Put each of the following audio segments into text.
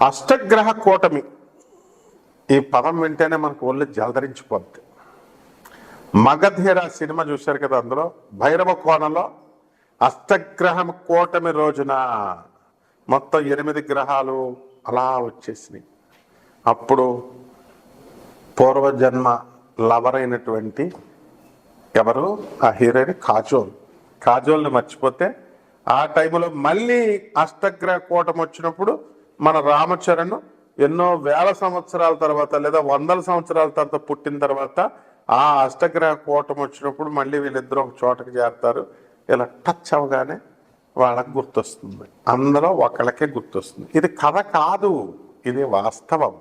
అష్టగ్రహ కూటమి ఈ పదం వింటేనే మనకు ఒళ్ళు జలధరించిపోద్ది. మగధీర సినిమా చూశారు కదా, అందులో భైరవ కోణంలో అష్టగ్రహం కూటమి రోజున మొత్తం 8 గ్రహాలు అలా వచ్చేసినాయి. అప్పుడు పూర్వజన్మ లవర్ అయినటువంటి ఎవరు ఆ హీరోయిన్ కాజోల్ని మర్చిపోతే ఆ టైంలో మళ్ళీ అష్టగ్రహ కూటమి వచ్చినప్పుడు మన రామచరణ్ ఎన్నో వేల సంవత్సరాల తర్వాత లేదా వందల సంవత్సరాల తర్వాత పుట్టిన తర్వాత ఆ అష్టగ్రహ కూటమి వచ్చినప్పుడు మళ్ళీ వీళ్ళిద్దరూ ఒక చోటకి చేరుతారు. ఇలా టచ్ అవగానే వాళ్ళకి గుర్తొస్తుంది, అందులో ఒకళ్ళకే గుర్తొస్తుంది. ఇది కథ కాదు, ఇది వాస్తవం.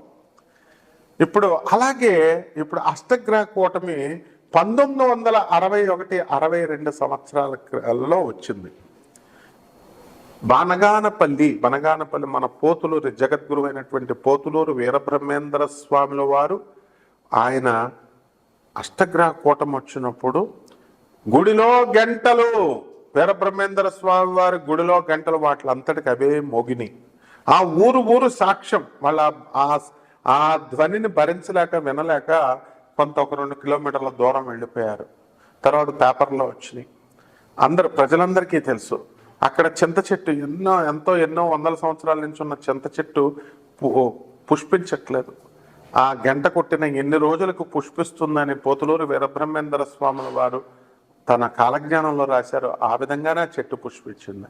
ఇప్పుడు అలాగే ఇప్పుడు అష్టగ్రహ కూటమి 1961-62 సంవత్సరాలలో వచ్చింది. బనగానపల్లి మన పోతులూరు జగద్గురు అయినటువంటి పోతులూరు వీరబ్రహ్మేంద్ర స్వాముల వారు ఆయన అష్టగ్రహ కూటమి వచ్చినప్పుడు గుడిలో గంటలు, వీరబ్రహ్మేంద్ర స్వామి వారి గుడిలో గంటలు వాటిలంతటికి అవే మోగిని. ఆ ఊరు సాక్ష్యం. వాళ్ళ ఆ ధ్వనిని భరించలేక వినలేక కొంత ఒక 2 కిలోమీటర్ల దూరం వెళ్ళిపోయారు. తర్వాత పేపర్లో వచ్చినాయి. ప్రజలందరికీ తెలుసు. అక్కడ చింత చెట్టు ఎన్నో వందల సంవత్సరాల నుంచి ఉన్న చింత చెట్టు పుష్పించట్లేదు. ఆ గంట కొట్టిన ఎన్ని రోజులకు పుష్పిస్తుందని పోతులూరు వీరబ్రహ్మేంద్ర స్వాముల వారు తన కాలజ్ఞానంలో రాశారు. ఆ విధంగానే చెట్టు పుష్పించింది.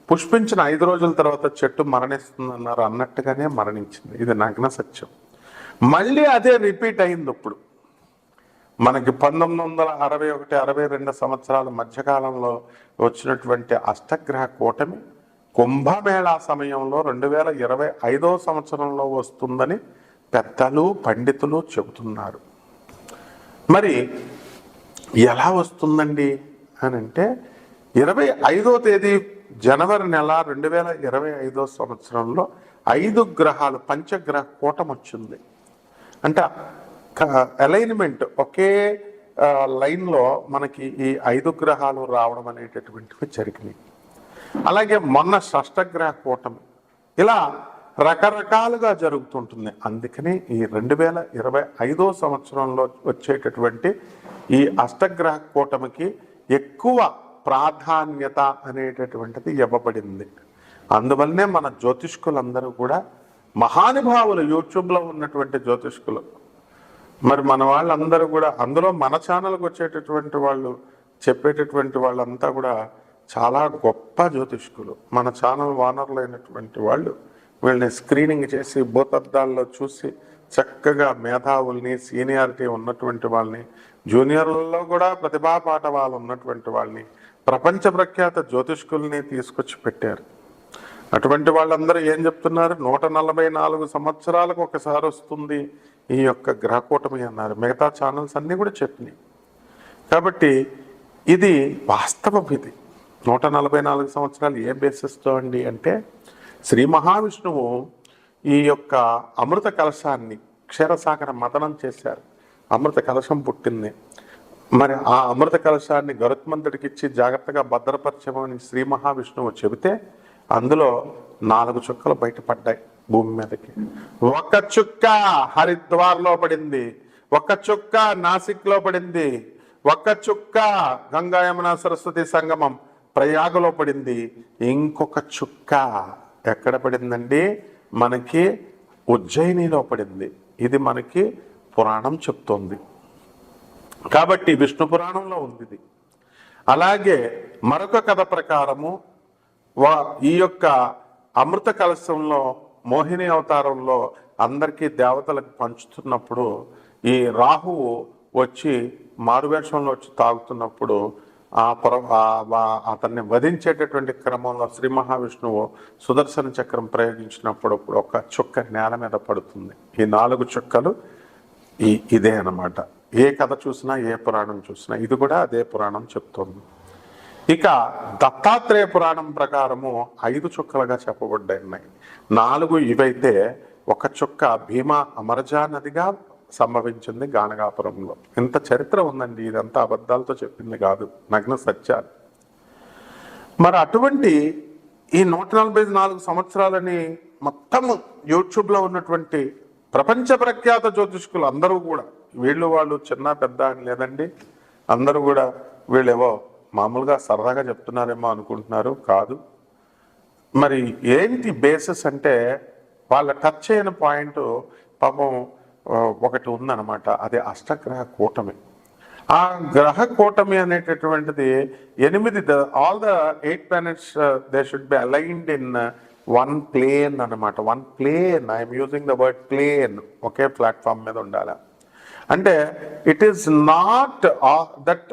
పుష్పించిన 5 రోజుల తర్వాత చెట్టు మరణిస్తుందన్నారు. అన్నట్టుగానే మరణించింది. ఇది నగ్న సత్యం. మళ్ళీ అదే రిపీట్ అయింది. ఇప్పుడు మనకి 1961-62 సంవత్సరాల మధ్యకాలంలో వచ్చినటువంటి అష్టగ్రహ కూటమి కుంభమేళా సమయంలో 2025 సంవత్సరంలో వస్తుందని పెద్దలు పండితులు చెబుతున్నారు. మరి ఎలా వస్తుందండి అని అంటే 25వ తేదీ జనవరి నెల 2025 సంవత్సరంలో 5 గ్రహాలు పంచగ్రహ కూటమి వచ్చింది. అంటే అలైన్మెంట్ ఒకే లైన్లో మనకి ఈ 5 గ్రహాలు రావడం అనేటటువంటివి జరిగినాయి. అలాగే మొన్న షష్టగ్రహ కూటమి ఇలా రకరకాలుగా జరుగుతుంటుంది. అందుకని ఈ 2025 సంవత్సరంలో వచ్చేటటువంటి ఈ అష్టగ్రహ కూటమికి ఎక్కువ ప్రాధాన్యత అనేటటువంటిది ఇవ్వబడింది. అందువల్లనే మన జ్యోతిష్కులందరూ కూడా మహానుభావులు, యూట్యూబ్లో ఉన్నటువంటి జ్యోతిష్కులు, మరి మన వాళ్ళందరూ కూడా అందులో మన ఛానల్కి వచ్చేటటువంటి వాళ్ళు చెప్పేటటువంటి వాళ్ళంతా కూడా చాలా గొప్ప జ్యోతిష్కులు. మన ఛానల్ ఓనర్లు అయినటువంటి వాళ్ళు వీళ్ళని స్క్రీనింగ్ చేసి భూతద్దాల్లో చూసి చక్కగా మేధావుల్ని, సీనియారిటీ ఉన్నటువంటి వాళ్ళని, జూనియర్లలో కూడా ప్రతిభా పాఠవాలు ఉన్నటువంటి వాళ్ళని, ప్రపంచ ప్రఖ్యాత జ్యోతిష్కుల్ని తీసుకొచ్చి పెట్టారు. అటువంటి వాళ్ళందరూ ఏం చెప్తున్నారు? 144 సంవత్సరాలకు ఒకసారి వస్తుంది ఈ యొక్క గ్రహకూటమి అన్నారు. మిగతా ఛానల్స్ అన్నీ కూడా చెప్పినాయి. కాబట్టి ఇది వాస్తవం. ఇది 144 సంవత్సరాలు ఏ బేసిస్తో అండి అంటే శ్రీ మహావిష్ణువు ఈ యొక్క అమృత కలశాన్ని క్షీరసాగర మథనం చేశారు. అమృత కలశం పుట్టింది. మరి ఆ అమృత కలశాన్ని గరుత్మంతుడికి ఇచ్చి జాగ్రత్తగా భద్రపరచమని శ్రీ మహావిష్ణువు చెబితే అందులో 4 చుక్కలు బయటపడ్డాయి భూమి మీదకి. ఒక చుక్క హరిద్వార్లో పడింది, ఒక చుక్క నాసిక్లో పడింది, ఒక చుక్క గంగా యమున సరస్వతి సంగమం ప్రయాగలో పడింది, ఇంకొక చుక్క ఎక్కడ పడిందండి? మనకి ఉజ్జయినిలో పడింది. ఇది మనకి పురాణం చెప్తోంది. కాబట్టి విష్ణు పురాణంలో ఉంది ఇది. అలాగే మరొక కథ ప్రకారము ఈ యొక్క అమృత కలశంలో మోహిని అవతారంలో అందరికీ దేవతలకు పంచుతున్నప్పుడు ఈ రాహువు వచ్చి మారువేషంలో వచ్చి తాగుతున్నప్పుడు అతన్ని వధించేటటువంటి క్రమంలో శ్రీ మహావిష్ణువు సుదర్శన చక్రం ప్రయోగించినప్పుడు ఒక చుక్క నేల మీద పడుతుంది. ఈ 4 చుక్కలు ఇదే అన్నమాట. ఏ కథ చూసినా, ఏ పురాణం చూసినా ఇది కూడా అదే పురాణం చెప్తోంది. ఇక దత్తాత్రేయ పురాణం ప్రకారము 5 చుక్కలుగా చెప్పబడ్డాయి. 4 ఇవైతే ఒక చుక్క భీమా అమరజా నదిగా సంభవించింది గానగాపురంలో. ఇంత చరిత్ర ఉందండి. ఇదంతా అబద్ధాలతో చెప్పింది కాదు, నగ్న సత్యాలు. మరి అటువంటి ఈ 144 సంవత్సరాలని మొత్తం యూట్యూబ్లో ఉన్నటువంటి ప్రపంచ ప్రఖ్యాత జ్యోతిష్కులు అందరూ కూడా, వీళ్ళు వాళ్ళు చిన్న పెద్ద అని లేదండి, అందరూ కూడా వీళ్ళేవో మామూలుగా సరదాగా చెప్తున్నారేమో అనుకుంటున్నారు, కాదు. మరి ఏంటి బేసిస్ అంటే వాళ్ళ టచ్ అయిన పాయింట్ పాపం ఒకటి ఉందన్నమాట, అది అష్టగ్రహ కూటమి. ఆ గ్రహ కూటమి అనేటటువంటిది 8, all the 8 planets they should be aligned in one plane అనమాట. One plane, I'm using the word plane, ఒకే ప్లాట్ఫామ్ మీద ఉండాలి. అంటే it is not that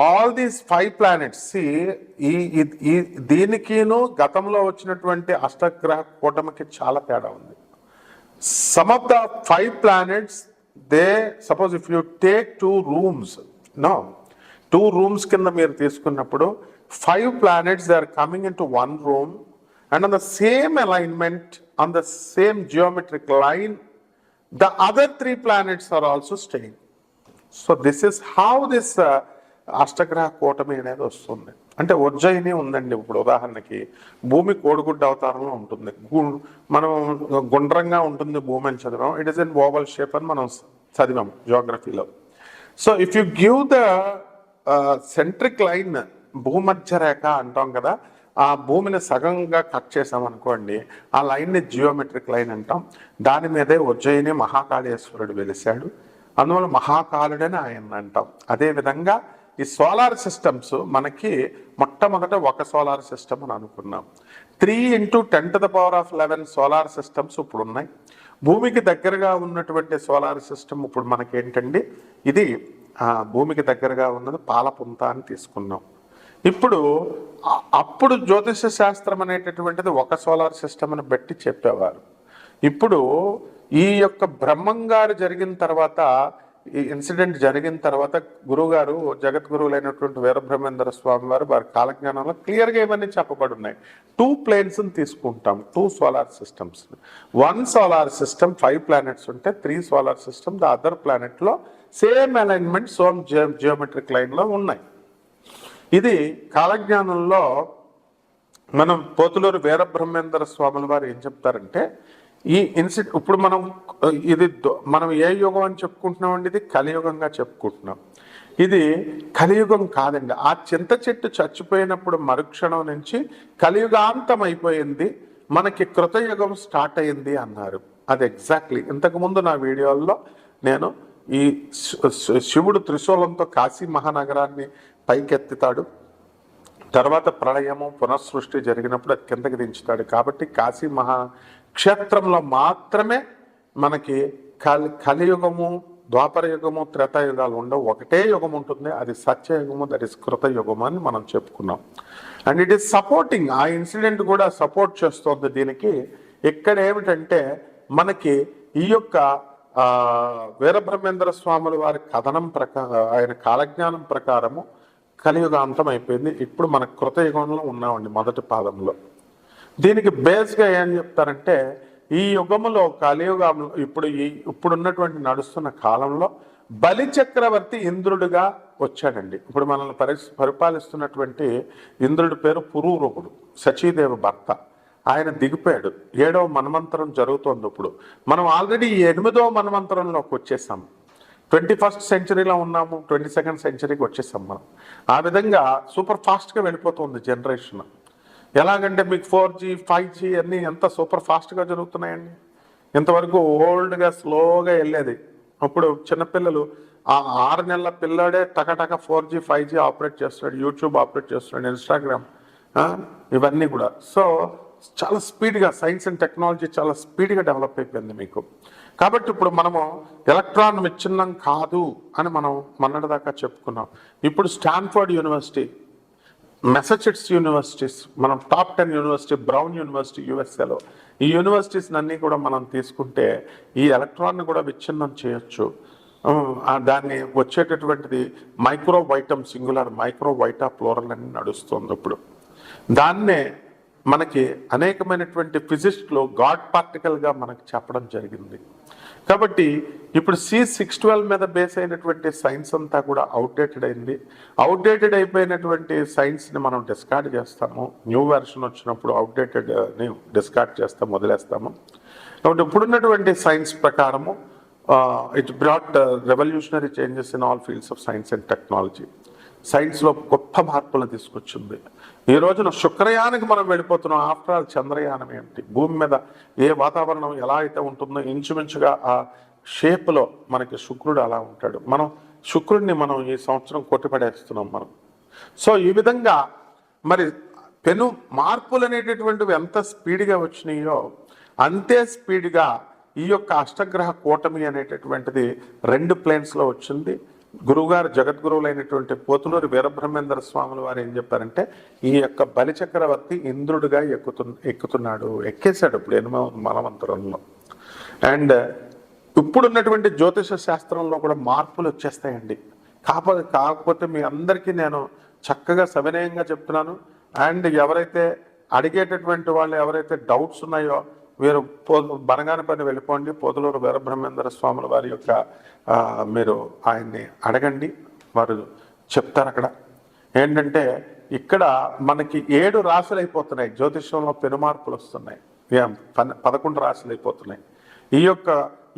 all these 5 planets ఈ దీనికిను గతంలో వచ్చినటువంటి అష్టగ్రహ కూటమికి చాలా తేడా ఉంది. Some of the 5 planets, suppose if you take 2 rooms, 2 rooms కింద మీరు తీసుకున్నప్పుడు 5 planets, they are coming into one room and on the same alignment, on the same geometric line, the other 3 planets are also staying. So this is how this అష్టగ్రహ కూటమి అనేది వస్తుంది. అంటే ఉజ్జయిని ఉందండి, ఇప్పుడు ఉదాహరణకి భూమి కోడిగుడ్డ అవతారంలో ఉంటుంది, మనం గుండ్రంగా ఉంటుంది భూమి అని చదివాం, it is in oval shape అని మనం చదివాం జియోగ్రఫీలో. So if you give the centric line, భూమధ్య రేఖ అంటాం కదా, ఆ భూమిని సగంగా కట్ చేసాం అనుకోండి, ఆ లైన్ని జియోమెట్రిక్ లైన్ అంటాం. దాని మీదే ఉజ్జయిని మహాకాళేశ్వరుడు వెలిశాడు, అందువల్ల మహాకాలుడని ఆయన అంటాం. అదేవిధంగా ఈ సోలార్ సిస్టమ్స్ మనకి మొట్టమొదట ఒక సోలార్ సిస్టమ్ అని అనుకున్నాం. 3 × 10⁻11 సోలార్ సిస్టమ్స్ ఇప్పుడు ఉన్నాయి. భూమికి దగ్గరగా ఉన్నటువంటి సోలార్ సిస్టమ్ ఇప్పుడు మనకేంటండి, ఇది భూమికి దగ్గరగా ఉన్నది పాలపుంత అని తీసుకున్నాం. అప్పుడు జ్యోతిష శాస్త్రం అనేటటువంటిది ఒక సోలార్ సిస్టమ్ అని బట్టి చెప్పేవారు. ఇప్పుడు ఈ యొక్క బ్రహ్మంగారు జరిగిన తర్వాత, ఈ ఇన్సిడెంట్ జరిగిన తర్వాత గురువుగారు, జగద్గురువులైనటువంటి వీరబ్రహ్మేంద్ర స్వామి వారు వారి కాలజ్ఞానంలో క్లియర్గా ఇవన్నీ చెప్పబడి ఉన్నాయి. 2 ప్లేన్స్ని తీసుకుంటాం, 2 solar systems. 1 solar system 5 planets ఉంటే 3 సోలార్ సిస్టమ్ ద అదర్ ప్లానెట్లో సేమ్ అలైన్మెంట్ జియోమెట్రిక్ లైన్లో ఉన్నాయి. ఇది కాలజ్ఞానంలో మనం పోతులూరు వీరబ్రహ్మేంద్ర స్వాముల వారు ఏం చెప్తారంటే, ఈ ఇన్సిడెంట్ ఇప్పుడు మనం ఏ యుగం అని చెప్పుకుంటున్నామండి, ఇది కలియుగంగా చెప్పుకుంటున్నాం. ఇది కలియుగం కాదండి. ఆ చింత చెట్టు చచ్చిపోయినప్పుడు మరుక్షణం నుంచి కలియుగాంతం అయిపోయింది, మనకి కృతయుగం స్టార్ట్ అయింది అన్నారు. అది ఎగ్జాక్ట్లీ ఇంతకుముందు నా వీడియోల్లో నేను ఈ శివుడు త్రిశూలంతో కాశీ మహానగరాన్ని పైకెత్తుతాడు, తర్వాత ప్రళయము పునఃసృష్టి జరిగినప్పుడు అది కిందకి దించుతాడు. కాబట్టి కాశీ క్షేత్రంలో మాత్రమే మనకి కలియుగము, ద్వాపర యుగము, త్రేతాయుగాలు ఉండవు. ఒకటే యుగం ఉంటుంది, అది సత్యయుగము, దట్ ఈస్ కృతయుగము అని మనం చెప్పుకున్నాం. అండ్ ఇట్ ఈస్ సపోర్టింగ్, ఆ ఇన్సిడెంట్ కూడా సపోర్ట్ చేస్తుంది దీనికి. ఇక్కడ ఏమిటంటే మనకి ఈ యొక్క వీరబ్రహ్మేంద్ర స్వాముల వారి కథనం ఆయన కాలజ్ఞానం ప్రకారము కలియుగాంతం అయిపోయింది. ఇప్పుడు మన కృతయుగంలో ఉన్నామండి, మొదటి పాదంలో. దీనికి బేస్గా ఏం చెప్తారంటే, ఈ యుగములో కలియుగంలో ఇప్పుడున్నటువంటి నడుస్తున్న కాలంలో బలి చక్రవర్తి ఇంద్రుడిగా వచ్చాడండి. ఇప్పుడు మనల్ని పరిపాలిస్తున్నటువంటి ఇంద్రుడి పేరు పురూరవుడు, సచీదేవి భర్త. ఆయన దిగిపోయాడు. 7వ మన్వంతరం జరుగుతోంది. ఇప్పుడు మనం ఆల్రెడీ 8వ మన్వంతరంలోకి వచ్చేసాం. 21st సెంచరీలో ఉన్నాము, 22nd సెంచరీకి వచ్చేసాం మనం. ఆ విధంగా సూపర్ ఫాస్ట్గా వెళ్ళిపోతుంది జనరేషన్. ఎలాగంటే మీకు 4G 5G అన్నీ ఎంత సూపర్ ఫాస్ట్గా జరుగుతున్నాయండి. ఇంతవరకు ఓల్డ్గా స్లోగా వెళ్ళేది. ఇప్పుడు చిన్నపిల్లలు, ఆ 6 నెలల పిల్లాడే టకటక 4G 5G ఆపరేట్ చేస్తున్నాడు, యూట్యూబ్ ఆపరేట్ చేస్తున్నాడు, ఇన్స్టాగ్రామ్, ఇవన్నీ కూడా. సో చాలా స్పీడ్గా సైన్స్ అండ్ టెక్నాలజీ చాలా స్పీడ్గా డెవలప్ అయిపోయింది మీకు. కాబట్టి ఇప్పుడు మనము ఎలక్ట్రాన్ విచ్ఛిన్నం కాదు అని మనం మొన్నటిదాకా చెప్పుకున్నాం. ఇప్పుడు స్టాన్ఫర్డ్ యూనివర్సిటీ, మెసచ్యూసెట్స్ యూనివర్సిటీస్, మనం టాప్ 10 యూనివర్సిటీ, బ్రౌన్ యూనివర్సిటీ యూఎస్ఏలో, ఈ యూనివర్సిటీస్ అన్నీ కూడా మనం తీసుకుంటే ఈ ఎలక్ట్రాన్ని కూడా విచ్ఛిన్నం చేయొచ్చు. దాన్ని వచ్చేటటువంటిది మైక్రోవైటమ్ సింగులర్, మైక్రోవైటా ప్లూరల్ అని నడుస్తుంది ఇప్పుడు. దాన్నే మనకి అనేకమైనటువంటి ఫిజిక్స్లో గాడ్ పార్టికల్గా మనకు చెప్పడం జరిగింది. కాబట్టి ఇప్పుడు C612 మీద బేస్ అయినటువంటి సైన్స్ అంతా కూడా అవుట్డేటెడ్ అయింది. అవుట్డేటెడ్ అయిపోయినటువంటి సైన్స్ని మనం డిస్కార్డ్ చేస్తాము. న్యూ వెర్షన్ వచ్చినప్పుడు అవుట్డేటెడ్ని డిస్కార్డ్ చేస్తాము, వదిలేస్తాము. కాబట్టి ఇప్పుడున్నటువంటి సైన్స్ ప్రకారము it brought revolutionary changes in all fields of science and technology. సైన్స్లో గొప్ప మార్పులు తీసుకొచ్చింది. ఈ రోజున శుక్రయానికి మనం వెళ్ళిపోతున్నాం. ఆఫ్టర్ ఆల్ చంద్రయానం ఏంటి, భూమి మీద ఏ వాతావరణం ఎలా అయితే ఉంటుందో ఇంచుమించుగా ఆ షేప్లో మనకి శుక్రుడు అలా ఉంటాడు. మనం శుక్రుడిని మనం ఈ సంవత్సరం కొట్టిపడేస్తున్నాం మనం. సో ఈ విధంగా మరి పెను మార్పులు అనేటటువంటివి ఎంత స్పీడ్గా వచ్చినాయో అంతే స్పీడ్గా ఈ యొక్క అష్టగ్రహ కూటమి అనేటటువంటిది 2 ప్లేన్స్లో వచ్చింది. గురువుగారు జగద్గురువులైనటువంటి పోతులూరి వీరబ్రహ్మేంద్ర స్వాముల వారు ఏం చెప్పారంటే, ఈ యొక్క బలిచక్రవర్తి ఇంద్రుడిగా ఎక్కుతున్నాడు, ఎక్కేశాడు ఇప్పుడు 8వ మనవంతరంలో. అండ్ ఇప్పుడున్నటువంటి జ్యోతిష శాస్త్రంలో కూడా మార్పులు వచ్చేస్తాయండి. కాకపోతే మీ అందరికీ నేను చక్కగా సవినయంగా చెప్తున్నాను. అండ్ ఎవరైతే అడిగేటటువంటి వాళ్ళు ఎవరైతే డౌట్స్ ఉన్నాయో మీరు బనగాని పని వెళ్ళిపోండి. పోతులూరు వీరబ్రహ్మేంద్ర స్వాముల వారి యొక్క మీరు ఆయన్ని అడగండి, వారు చెప్తారు. అక్కడ ఏంటంటే ఇక్కడ మనకి 7 రాశులు అయిపోతున్నాయి. జ్యోతిష్యంలో పెనుమార్పులు వస్తున్నాయి. 11 రాశులు అయిపోతున్నాయి.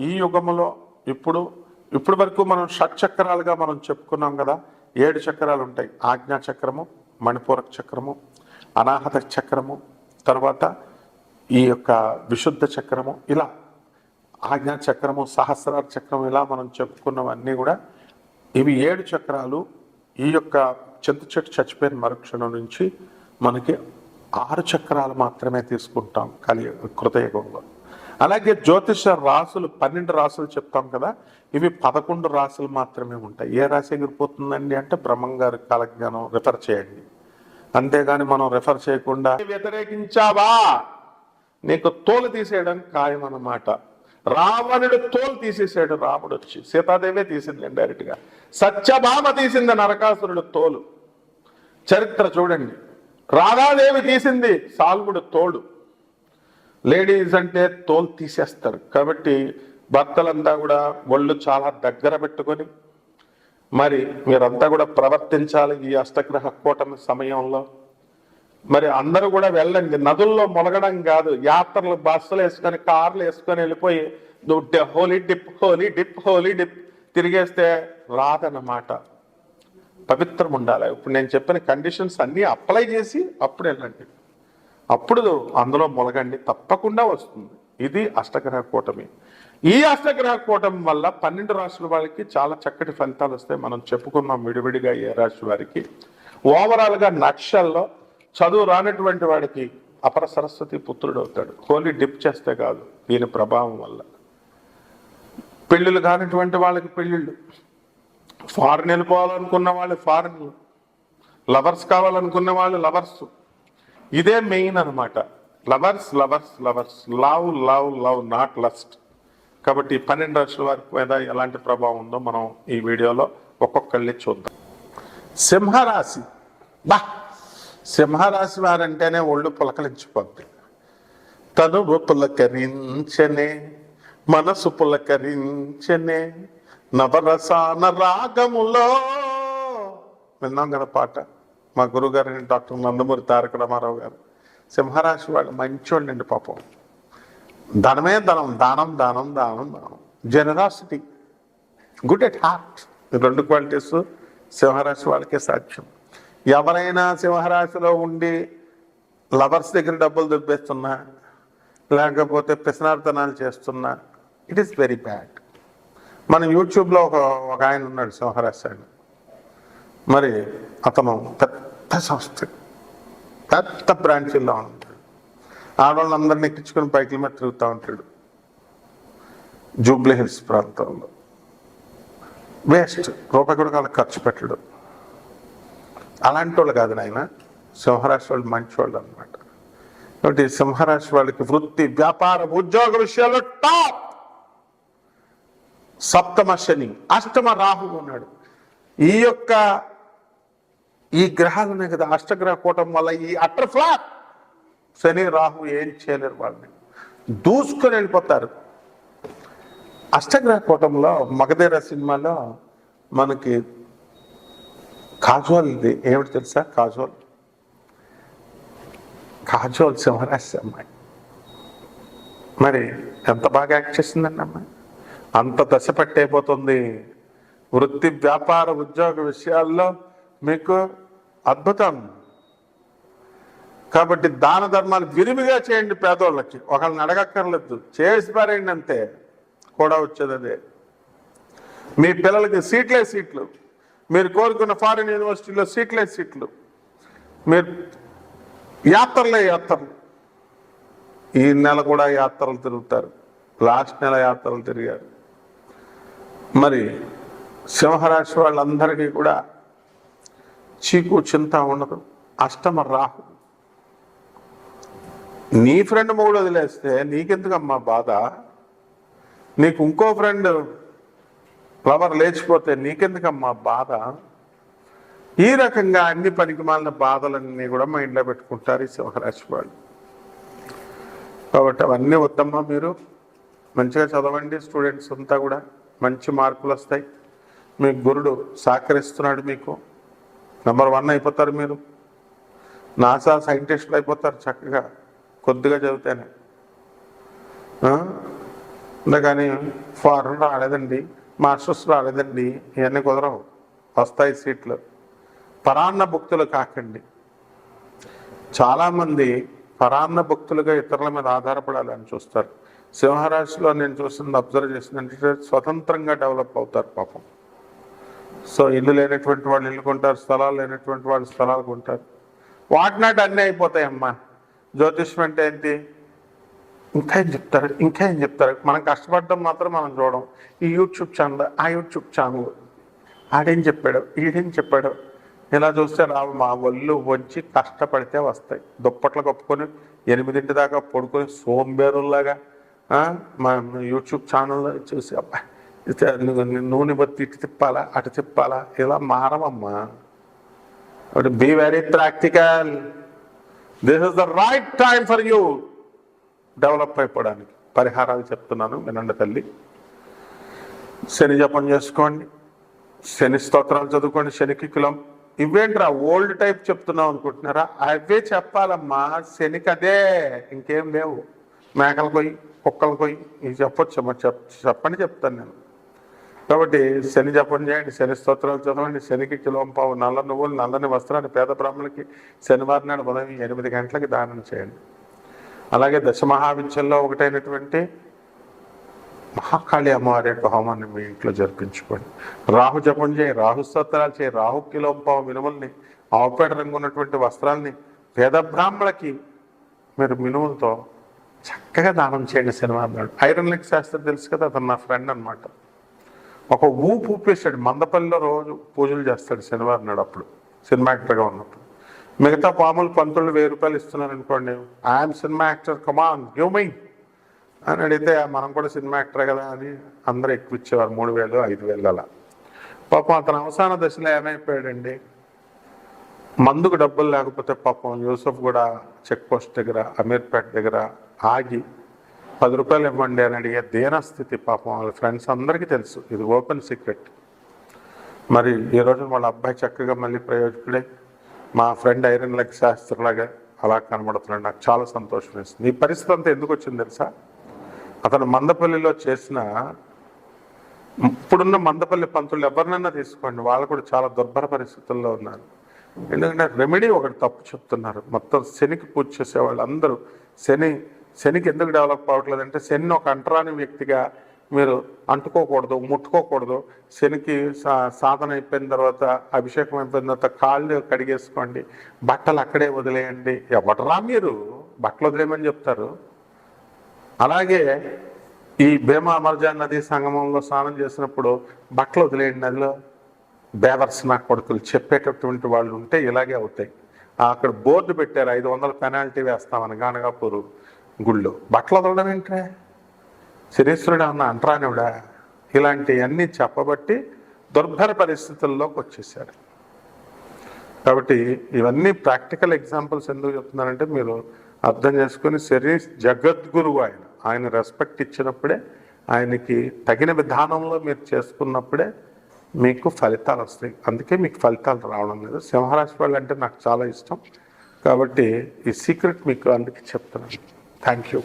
ఈ యుగంలో ఇప్పుడు వరకు మనం షట్చక్రాలుగా మనం చెప్పుకున్నాం కదా. 7 చక్రాలు ఉంటాయి. ఆజ్ఞా చక్రము, మణిపూరక చక్రము, అనాహత చక్రము, తర్వాత ఈ యొక్క విశుద్ధ చక్రము, ఇలా ఆజ్ఞా చక్రము, సహస్రార చక్రము, ఇలా మనం చెప్పుకున్నవన్నీ కూడా ఇవి 7 చక్రాలు. ఈ యొక్క చింత చెట్టు చచ్చిపోయిన మరుక్షణం నుంచి మనకి 6 చక్రాలు మాత్రమే తీసుకుంటాం కృతయుగంలో. అలాగే జ్యోతిష రాసులు 12 రాసులు చెప్తాం కదా, ఇవి 11 రాసులు మాత్రమే ఉంటాయి. ఏ రాశి ఎగిరిపోతుందండి అంటే బ్రహ్మంగారి కాలజ్ఞానం రిఫర్ చేయండి. అంతేగాని మనం రిఫర్ చేయకుండా వ్యతిరేకించావా నీకు తోలు తీసేయడానికి ఖాయం అన్నమాట. రావణుడు తోలు తీసేసాడు, రాముడు వచ్చి. సీతాదేవే తీసింది డైరెక్ట్గా. సత్యభామ తీసింది నరకాసురుడు తోలు. చరిత్ర చూడండి. రాధాదేవి తీసింది సాల్వుడు తోడు. లేడీస్ అంటే తోలు తీసేస్తారు. కాబట్టి భర్తలంతా కూడా ఒళ్ళు చాలా దగ్గర పెట్టుకొని మరి మీరంతా కూడా ప్రవర్తించాలి ఈ అష్టగ్రహ కూటమి సమయంలో. మరి అందరూ కూడా వెళ్ళండి. నదుల్లో మొలగడం కాదు, యాత్రలు బస్సులు వేసుకొని కార్లు వేసుకొని వెళ్ళిపోయి holy dip holy dip holy dip తిరిగేస్తే రాదన్నమాట. పవిత్రం ఉండాలి. ఇప్పుడు నేను చెప్పిన కండిషన్స్ అన్నీ అప్లై చేసి అప్పుడు వెళ్ళండి, అప్పుడు అందులో మొలగండి, తప్పకుండా వస్తుంది. ఇది అష్టగ్రహ కూటమి. ఈ అష్టగ్రహ కూటమి వల్ల 12 రాశుల వాళ్ళకి చాలా చక్కటి ఫలితాలు వస్తాయి. మనం చెప్పుకున్నాం విడివిడిగా ఏ రాశి వారికి. ఓవరాల్గా నక్షల్లో చదువు రానటువంటి వాడికి అపర సరస్వతి పుత్రుడు అవుతాడు. హోలీ డిప్ చేస్తే కాదు, దీని ప్రభావం వల్ల. పెళ్ళిళ్ళు కానిటువంటి వాళ్ళకి పెళ్ళిళ్ళు, ఫారెన్ వెళ్ళిపోవాలనుకున్న వాళ్ళు ఫారెన్, లవర్స్ కావాలనుకున్న వాళ్ళు లవర్స్. ఇదే మెయిన్ అనమాట. Lovers lovers lovers, love love love, not lust. కాబట్టి 12 రాశుల వారి మీద ఎలాంటి ప్రభావం ఉందో మనం ఈ వీడియోలో ఒక్కొక్కళ్ళని చూద్దాం. సింహరాశి. సింహరాశి వారంటేనే ఒళ్ళు పులకరించిపోద్ది. తనువు పులకరించనే, మనసు పులకరించనే, నవరసాన రాగములో. విన్నాం కదా పాట, మా గురుగారు డాక్టర్ నందమూరి తారక రామారావు గారు. సింహరాశి వాళ్ళు మంచోళ్ళండి పాపం. ధనమే ధనం, దానం దానం దానం దానం. Generosity, good at heart, 2 qualities సింహరాశి వాళ్ళకే సాధ్యం. ఎవరైనా సింహరాశిలో ఉండి లవర్స్ దగ్గర డబ్బులు దుబ్బేస్తున్నా, లేకపోతే పిసనార్తనాలు చేస్తున్నా, ఇట్ ఈస్ వెరీ బ్యాడ్. మన యూట్యూబ్లో ఒక ఆయన ఉన్నాడు సింహరాశి ఆయన. మరి అతను పెద్ద సంస్థ, పెద్ద బ్రాంచీల్లో ఉంటాడు. ఆడవాళ్ళందరినీ ఎక్కించుకొని పైకి మీద తిరుగుతూ ఉంటాడు జూబ్లీ హిల్స్ ప్రాంతంలో. వేస్ట్, రూపాయి కూడా వాళ్ళకి ఖర్చు పెట్టడు. అలాంటి వాళ్ళు కాదు నాయన, సింహరాశి వాళ్ళు మంచి వాళ్ళు అనమాట. కాబట్టి సింహరాశి వాళ్ళకి వృత్తి, వ్యాపారం, ఉద్యోగ విషయాల్లో టాప్. సప్తమ శని, అష్టమ రాహు ఉన్నాడు. ఈ గ్రహాలు ఉన్నాయి కదా, అష్టగ్రహ కూటమి వల్ల ఈ అట్టర్ ఫ్లాప్. శని రాహు ఏం చేయలేరు, వాళ్ళని దూసుకొని వెళ్ళిపోతారు. అష్టగ్రహ కూటంలో మగధీర సినిమాలో మనకి కాజోల్ది ఏమిటి తెలుసా? కాజోల్ సింహరాశి అమ్మాయి. మరి ఎంత బాగా యాక్ట్ చేసిందండి అమ్మాయి. అంత దశ పట్టయిపోతుంది. వృత్తి వ్యాపార ఉద్యోగ విషయాల్లో మీకు అద్భుతం. కాబట్టి దాన ధర్మాలు విరివిగా చేయండి. పేదోళ్ళకి ఒకళ్ళని అడగక్కర్లేదు, చేసి పారేయండి అంతే. కూడా వచ్చేది అదే. మీ పిల్లలకి సీట్లు, మీరు కోరుకున్న ఫారిన్ యూనివర్సిటీలో సీట్లు, మీరు యాత్రలు. ఈ నెల కూడా యాత్రలు తిరుగుతారు. లాస్ట్ నెల యాత్రలు తిరిగారు. మరి సింహరాశి వాళ్ళందరికీ కూడా చీకు చింత ఉండదు. అష్టమ రాహు. నీ ఫ్రెండ్ మొగుడు వదిలేస్తే నీకెందుకమ్మా బాధ? నీకు ఇంకో ఫ్రెండ్ ఫ్లవర్ లేచిపోతే నీకెందుకమ్మా బాధ? ఈ రకంగా అన్ని పనికిమాలిన బాధలన్నీ కూడా మైండ్లో పెట్టుకుంటారు ఈ సింహరాశి వాళ్ళు. కాబట్టి అవన్నీ వద్దమ్మా. మీరు మంచిగా చదవండి. స్టూడెంట్స్ అంతా కూడా మంచి మార్కులు వస్తాయి. మీ గురుడు సహకరిస్తున్నాడు. మీకు నెంబర్ 1 అయిపోతారు. మీరు నాసా సైంటిస్టులు అయిపోతారు చక్కగా, కొద్దిగా చదివితేనే. అందుకని ఫారెన్ రాలేదండి, మాస్టర్స్ రాలేదండి, ఇవన్నీ కుదరవు. వస్తాయి సీట్లు. పరాన్న భక్తులు కాకండి. చాలామంది పరాన్న భక్తులుగా ఇతరుల మీద ఆధారపడాలని చూస్తారు. సింహరాశిలో నేను చూసింది, అబ్జర్వ్ చేసిందంటే స్వతంత్రంగా డెవలప్ అవుతారు పాపం. సో ఇల్లు లేనటువంటి వాళ్ళు ఇల్లు కొంటారు, స్థలాలు లేనటువంటి వాళ్ళు స్థలాలు కొంటారు. వాటినాటి అన్నీ అయిపోతాయమ్మా. జ్యోతిష్యం అంటే ఏంటి? ఇంకా ఏం చెప్తారు. మనం కష్టపడడం మాత్రం మనం చూడడం. ఈ యూట్యూబ్ ఛానల్, ఆ యూట్యూబ్ ఛానల్, ఆడేం చెప్పాడు, ఈడేం చెప్పాడు, ఇలా చూస్తే రావు. మా ఒళ్ళు వంచి కష్టపడితే వస్తాయి. దుప్పట్లు కప్పుకొని 8 దాకా పడుకొని సోంబేరుల్లాగా మా యూట్యూబ్ ఛానల్లో చూసి అబ్బా నూనె బట్టి ఇటు తిప్పాలా అటు తిప్పాలా, ఇలా మారవమ్మా. Be very practical. This is the right time for you develop అయిపోవడానికి. పరిహారాలు చెప్తున్నాను వినండి తల్లి. శని జపం చేసుకోండి, శని స్తోత్రాలు చదువుకోండి, శనికి కులం. ఇవేంట్రా ఓల్డ్ టైప్ చెప్తున్నావు అనుకుంటున్నారా? అవే చెప్పాలమ్మా. శనికి అదే, ఇంకేం లేవు. మేకలు కొయ్యి, కుక్కలు కొయ్యి, ఇవి చెప్పొచ్చమ్మా. చెప్పండి చెప్తాను నేను. కాబట్టి శని జపం చేయండి, శని స్తోత్రాలు చదవండి, శనికి కిలోంపావు నల్ల నువ్వులు, నల్లని వస్త్రాన్ని పేద బ్రాహ్మణులకి శనివారం నాడు ఉదయం 8 గంటలకి దానం చేయండి. అలాగే దశమహావిద్యల్లో ఒకటైనటువంటి మహాకాళి అమ్మవారి యొక్క హోమాన్ని మీ ఇంట్లో జరిపించుకోండి. రాహు జపం చేయి, రాహు స్తోత్రాలు చేయి, రాహు కిలోంపావు మినుముల్ని, ఆవుపేట రంగు ఉన్నటువంటి వస్త్రాల్ని పేద బ్రాహ్మణులకి మీరు మినుములతో చక్కగా దానం చేయండి శనివారం నాడు. ఐరన్ లెగ్ శాస్త్రం తెలుసు కదా, అతను నా ఫ్రెండ్ అనమాట. ఒక ఊపేసాడు. మందపల్లిలో రోజు పూజలు చేస్తాడు శనివారం నాడు. అప్పుడు సినిమా యాక్టర్గా ఉన్నప్పుడు. మిగతా పాములు పంతులు 1000 రూపాయలు ఇస్తున్నారు అనుకోండి, I'm cinema actor, come on give me అని అడిగితే మనం కూడా సినిమా యాక్టర్ కదా అని అందరూ ఎక్కువ ఇచ్చేవారు. 3000, 5000 అలా. పాపం అతను అవసాన దశలో ఏమైపోయాడండి, మందుకు డబ్బులు లేకపోతే పాపం యూసఫ్ కూడా చెక్ పోస్ట్ దగ్గర, అమీర్పేట దగ్గర ఆగి 10 రూపాయలు ఇవ్వండి అని అడిగే దీనస్థితి పాపం. వాళ్ళ ఫ్రెండ్స్ అందరికీ తెలుసు, ఇది ఓపెన్ సీక్రెట్. మరి ఈ రోజున వాళ్ళ అబ్బాయి చక్కగా మళ్ళీ ప్రయోజకుడే, మా ఫ్రెండ్ ఐరన్ లెగ్ శాస్త్రలాగా అలా కనబడుతున్నాడు. నాకు చాలా సంతోషం వేస్తుంది. ఈ పరిస్థితి అంతా ఎందుకు వచ్చింది తెలుసా? అతను మందపల్లిలో చేసిన, ఇప్పుడున్న మందపల్లి పంతులు ఎవరినైనా తీసుకోండి, వాళ్ళు కూడా చాలా దుర్భర పరిస్థితుల్లో ఉన్నారు. ఎందుకంటే రెమెడీ ఒకటి తప్పు చెప్తున్నారు. మొత్తం శనికి పూజ చేసే వాళ్ళు అందరూ శనికి ఎందుకు డెవలప్ అవ్వట్లేదంటే, శని ఒక అంటరాని వ్యక్తిగా మీరు అంటుకోకూడదు, ముట్టుకోకూడదు. శనికి సాధన అయిపోయిన తర్వాత, అభిషేకం అయిపోయిన తర్వాత కాళ్ళు కడిగేసుకోండి, బట్టలు అక్కడే వదిలేయండి. ఎవడరా మీరు బట్టలు వదిలేయమని చెప్తారు? అలాగే ఈ భీమా అమర్జాన్ నది సంగమంలో స్నానం చేసినప్పుడు బట్టలు వదిలేయండి నదిలో. బేవర్స్ నా కొడుకులు చెప్పేటటువంటి వాళ్ళు ఉంటే ఇలాగే అవుతాయి. అక్కడ బోర్డు పెట్టారు, 500 పెనాల్టీ వేస్తామని గానగాపూరు గుళ్ళో. బట్టలు వదలడం ఏంట్రా? శనీశ్వరుడు అన్న అంటరానివిడా? ఇలాంటివన్నీ చెప్పబట్టి దుర్భర పరిస్థితుల్లోకి వచ్చేసారు. కాబట్టి ఇవన్నీ ప్రాక్టికల్ ఎగ్జాంపుల్స్ ఎందుకు చెప్తున్నానంటే మీరు అర్థం చేసుకొని, శని జగద్గురువు, ఆయన రెస్పెక్ట్ ఇచ్చినప్పుడే ఆయనకి తగిన విధానంలో మీరు చేసుకున్నప్పుడే మీకు ఫలితాలు వస్తాయి. అందుకే మీకు ఫలితాలు రావడం లేదు. సింహరాశి వాళ్ళు అంటే నాకు చాలా ఇష్టం కాబట్టి ఈ సీక్రెట్ మీకు అందుకే చెప్తున్నాను. Thank you.